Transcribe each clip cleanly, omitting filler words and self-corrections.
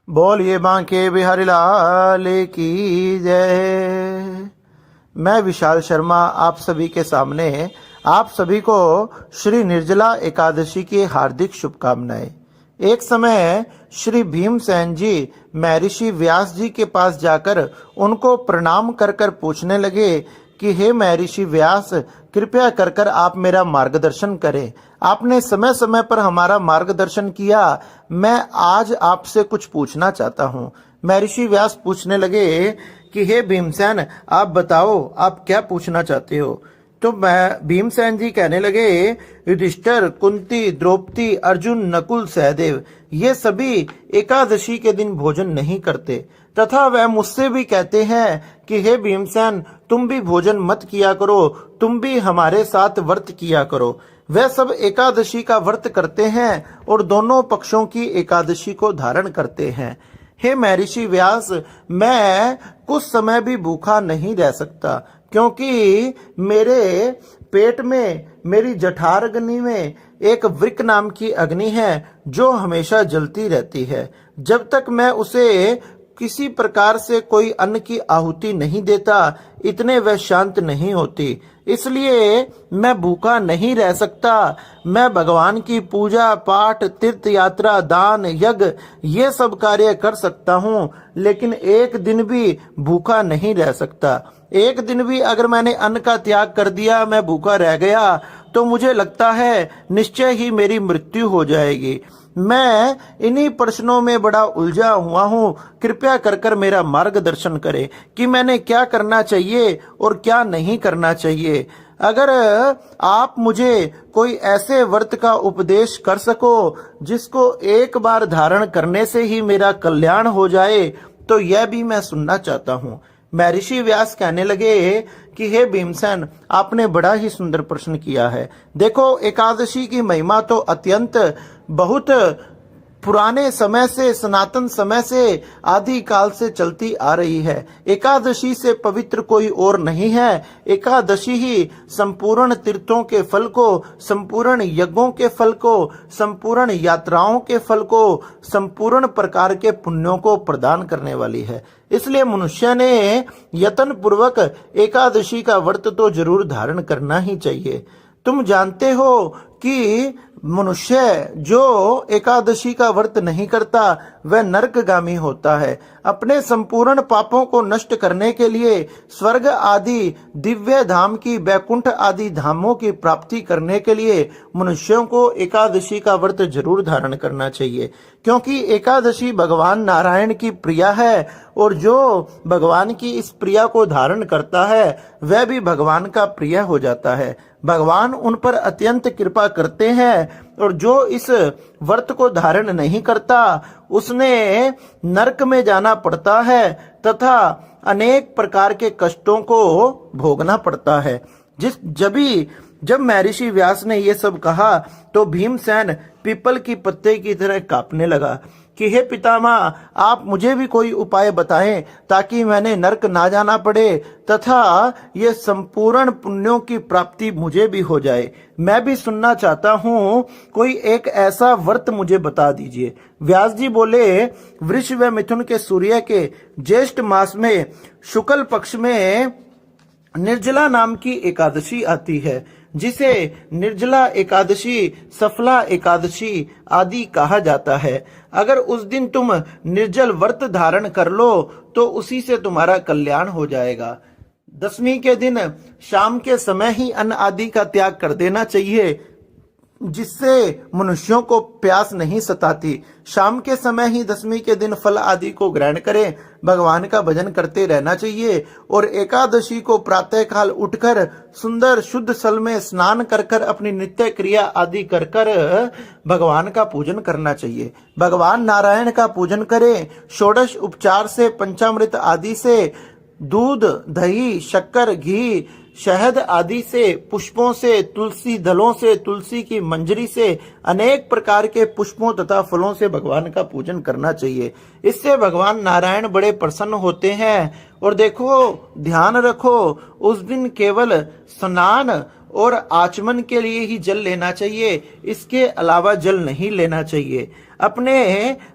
बोलिए बांके बिहारी लाल की जय। मैं विशाल शर्मा आप सभी के सामने आप सभी को श्री निर्जला एकादशी की हार्दिक शुभकामनाएं। एक समय श्री भीमसेन जी महर्षि व्यास जी के पास जाकर उनको प्रणाम कर कर पूछने लगे कि हे महर्षि व्यास, कृपया कर कर आप मेरा मार्गदर्शन करें। आपने समय समय पर हमारा मार्गदर्शन किया, मैं आज आपसे कुछ पूछना चाहता हूँ। महर्षि व्यास पूछने लगे कि हे भीमसेन, आप बताओ आप क्या पूछना चाहते हो। तो मैं भीमसेन जी कहने लगे, युधिष्ठिर, कुंती, द्रौपदी, अर्जुन, नकुल, सहदेव ये सभी एकादशी के दिन भोजन नहीं करते तथा वह मुझसे भी कहते हैं कि हे भीमसेन, तुम भी भोजन मत किया करो, तुम भी हमारे साथ व्रत किया करो। वह सब एकादशी का व्रत करते हैं और दोनों पक्षों की एकादशी को धारण करते हैं। हे महर्षि व्यास, मैं कुछ समय भी भूखा नहीं रह सकता, क्योंकि मेरे पेट में, मेरी जठराग्नि में एक वृक नाम की अग्नि है जो हमेशा जलती रहती है। जब तक मैं उसे किसी प्रकार से कोई अन्न की आहुति नहीं देता, इतने वह शांत नहीं होती। इसलिए मैं भूखा नहीं रह सकता। मैं भगवान की पूजा पाठ, तीर्थ यात्रा, दान, यज्ञ ये सब कार्य कर सकता हूँ, लेकिन एक दिन भी भूखा नहीं रह सकता। एक दिन भी अगर मैंने अन्न का त्याग कर दिया, मैं भूखा रह गया, तो मुझे लगता है निश्चय ही मेरी मृत्यु हो जाएगी। मैं इन्हीं प्रश्नों में बड़ा उलझा हुआ हूँ। कृपया कर कर मेरा मार्गदर्शन करें कि मैंने क्या करना चाहिए और क्या नहीं करना चाहिए। अगर आप मुझे कोई ऐसे व्रत का उपदेश कर सको जिसको एक बार धारण करने से ही मेरा कल्याण हो जाए, तो यह भी मैं सुनना चाहता हूँ। महर्षि व्यास कहने लगे कि हे भीमसेन, आपने बड़ा ही सुंदर प्रश्न किया है। देखो, एकादशी की महिमा तो अत्यंत बहुत पुराने समय से, सनातन समय से, आदि काल से चलती आ रही है। एकादशी से पवित्र कोई और नहीं है। एकादशी ही संपूर्ण तीर्थों के फल को, संपूर्ण यज्ञों के फल को, संपूर्ण यात्राओं के फल को, संपूर्ण प्रकार के पुण्यों को प्रदान करने वाली है। इसलिए मनुष्य ने यत्न पूर्वक एकादशी का व्रत तो जरूर धारण करना ही चाहिए। तुम जानते हो कि मनुष्य जो एकादशी का व्रत नहीं करता वह नरकगामी होता है। अपने संपूर्ण पापों को नष्ट करने के लिए, स्वर्ग आदि दिव्य धाम की, वैकुंठ आदि धामों की प्राप्ति करने के लिए मनुष्यों को एकादशी का व्रत जरूर धारण करना चाहिए, क्योंकि एकादशी भगवान नारायण की प्रिया है और जो भगवान की इस प्रिया को धारण करता है वह भी भगवान का प्रिय हो जाता है। भगवान उन पर अत्यंत कृपा करते हैं और जो इस व्रत को धारण नहीं करता उसने नरक में जाना पड़ता है तथा अनेक प्रकार के कष्टों को भोगना पड़ता है। जब महर्षि व्यास ने ये सब कहा तो भीमसेन पीपल की पत्ते की तरह कांपने लगा कि हे पितामह, आप मुझे भी कोई उपाय बताएं ताकि मैंने नरक ना जाना पड़े तथा ये संपूर्ण पुण्यों की प्राप्ति मुझे भी हो जाए। मैं भी सुनना चाहता हूँ, कोई एक ऐसा व्रत मुझे बता दीजिए। व्यास जी बोले, वृष व मिथुन के सूर्य के ज्येष्ठ मास में शुक्ल पक्ष में निर्जला नाम की एकादशी आती है, जिसे निर्जला एकादशी, सफला एकादशी आदि कहा जाता है। अगर उस दिन तुम निर्जल व्रत धारण कर लो तो उसी से तुम्हारा कल्याण हो जाएगा। दशमी के दिन शाम के समय ही अन्न आदि का त्याग कर देना चाहिए, जिससे मनुष्यों को प्यास नहीं सताती। शाम के समय ही दशमी के दिन फल आदि को ग्रहण करें, भगवान का भजन करते रहना चाहिए और एकादशी को प्रातः काल उठकर सुंदर शुद्ध जल में स्नान कर कर अपनी नित्य क्रिया आदि कर कर भगवान का पूजन करना चाहिए। भगवान नारायण का पूजन करें। षोडश उपचार से, पंचामृत आदि से, दूध, दही, शक्कर, घी, शहद आदि से, पुष्पों से, तुलसी दलों से, तुलसी की मंजरी से, अनेक प्रकार के पुष्पों तथा फलों से भगवान का पूजन करना चाहिए। इससे भगवान नारायण बड़े प्रसन्न होते हैं। और देखो, ध्यान रखो, उस दिन केवल स्नान और आचमन के लिए ही जल लेना चाहिए, इसके अलावा जल नहीं लेना चाहिए। अपने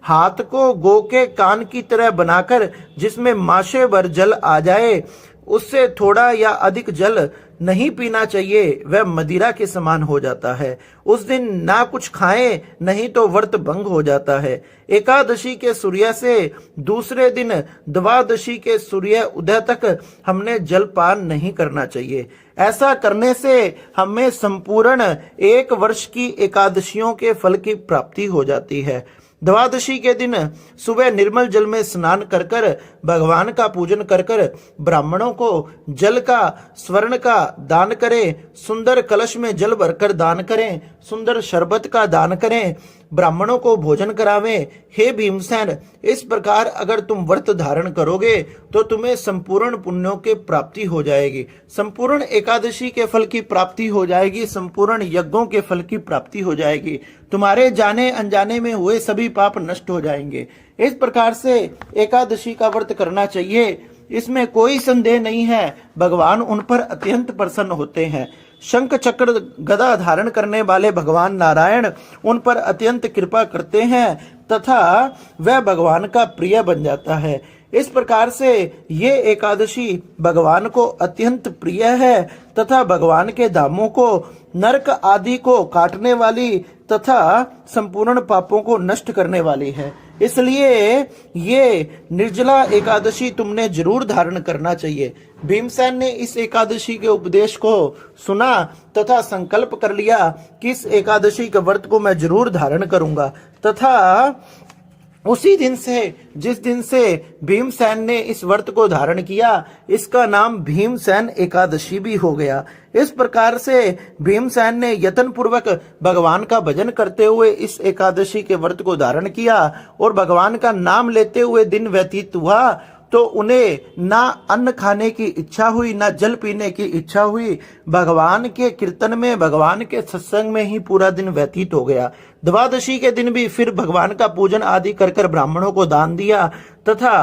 हाथ को गौ के कान की तरह बनाकर जिसमें माशे भर जल आ जाए, उससे थोड़ा या अधिक जल नहीं पीना चाहिए, वह मदिरा के समान हो जाता है। उस दिन ना कुछ खाएं, नहीं तो व्रत भंग हो जाता है। एकादशी के सूर्य से दूसरे दिन द्वादशी के सूर्य उदय तक हमने जलपान नहीं करना चाहिए। ऐसा करने से हमें संपूर्ण 1 वर्ष की एकादशियों के फल की प्राप्ति हो जाती है। द्वादशी के दिन सुबह निर्मल जल में स्नान कर कर भगवान का पूजन कर कर ब्राह्मणों को जल का, स्वर्ण का दान करें, सुंदर कलश में जल भरकर दान करें, सुंदर शरबत का दान करें, ब्राह्मणों को भोजन करावें। हे भीमसेन, इस प्रकार अगर तुम व्रत धारण करोगे तो तुम्हें संपूर्ण पुण्यों के प्राप्ति हो जाएगी, संपूर्ण एकादशी के फल की प्राप्ति हो जाएगी, संपूर्ण यज्ञों के फल की प्राप्ति हो जाएगी, तुम्हारे जाने अनजाने में हुए सभी पाप नष्ट हो जाएंगे। इस प्रकार से एकादशी का व्रत करना चाहिए, इसमें कोई संदेह नहीं है। भगवान उन पर अत्यंत प्रसन्न होते हैं। शंख चक्र गदा धारण करने वाले भगवान नारायण उन पर अत्यंत कृपा करते हैं तथा वह भगवान का प्रिय बन जाता है। इस प्रकार से ये एकादशी भगवान को अत्यंत प्रिय है तथा भगवान के धामों को, नरक आदि को काटने वाली तथा संपूर्ण पापों को नष्ट करने वाली है। इसलिए ये निर्जला एकादशी तुमने जरूर धारण करना चाहिए। भीमसेन ने इस एकादशी के उपदेश को सुना तथा संकल्प कर लिया कि इस एकादशी के व्रत को मैं जरूर धारण करूंगा तथा उसी दिन से, जिस दिन से भीमसेन ने इस व्रत को धारण किया, इसका नाम भीमसेन एकादशी भी हो गया। इस प्रकार से भीमसेन ने यत्न पूर्वक भगवान का भजन करते हुए इस एकादशी के व्रत को धारण किया और भगवान का नाम लेते हुए दिन व्यतीत हुआ तो उन्हें ना अन्न खाने की इच्छा हुई, ना जल पीने की इच्छा हुई। भगवान के कीर्तन में, भगवान के सत्संग में ही पूरा दिन व्यतीत हो गया। द्वादशी के दिन भी फिर भगवान का पूजन आदि कर कर ब्राह्मणों को दान दिया तथा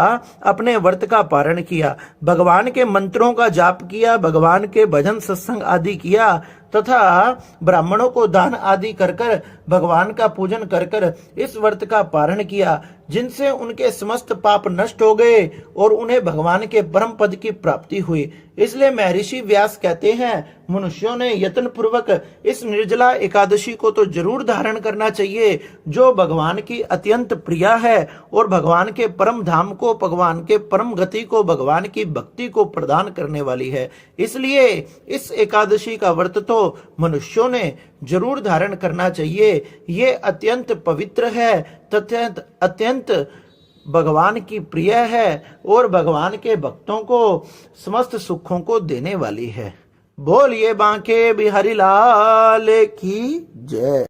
अपने व्रत का पारण किया, भगवान के मंत्रों का जाप किया, भगवान के भजन सत्संग आदि किया तथा ब्राह्मणों को दान आदि कर कर भगवान का पूजन कर कर इस व्रत का पारण किया, जिनसे उनके समस्त पाप नष्ट हो गए और उन्हें भगवान के परम पद की प्राप्ति हुई। इसलिए महर्षि व्यास कहते हैं, मनुष्यों ने यत्न पूर्वक इस निर्जला एकादशी को तो जरूर धारण करना चाहिए, जो भगवान की अत्यंत प्रिया है और भगवान के परम धाम को, भगवान के परम गति को, भगवान की भक्ति को प्रदान करने वाली है। इसलिए इस एकादशी का व्रत तो मनुष्यों ने जरूर धारण करना चाहिए। ये अत्यंत पवित्र है तथा अत्यंत भगवान की प्रिय है और भगवान के भक्तों को समस्त सुखों को देने वाली है। बोलिए बांके बिहारी लाल की जय।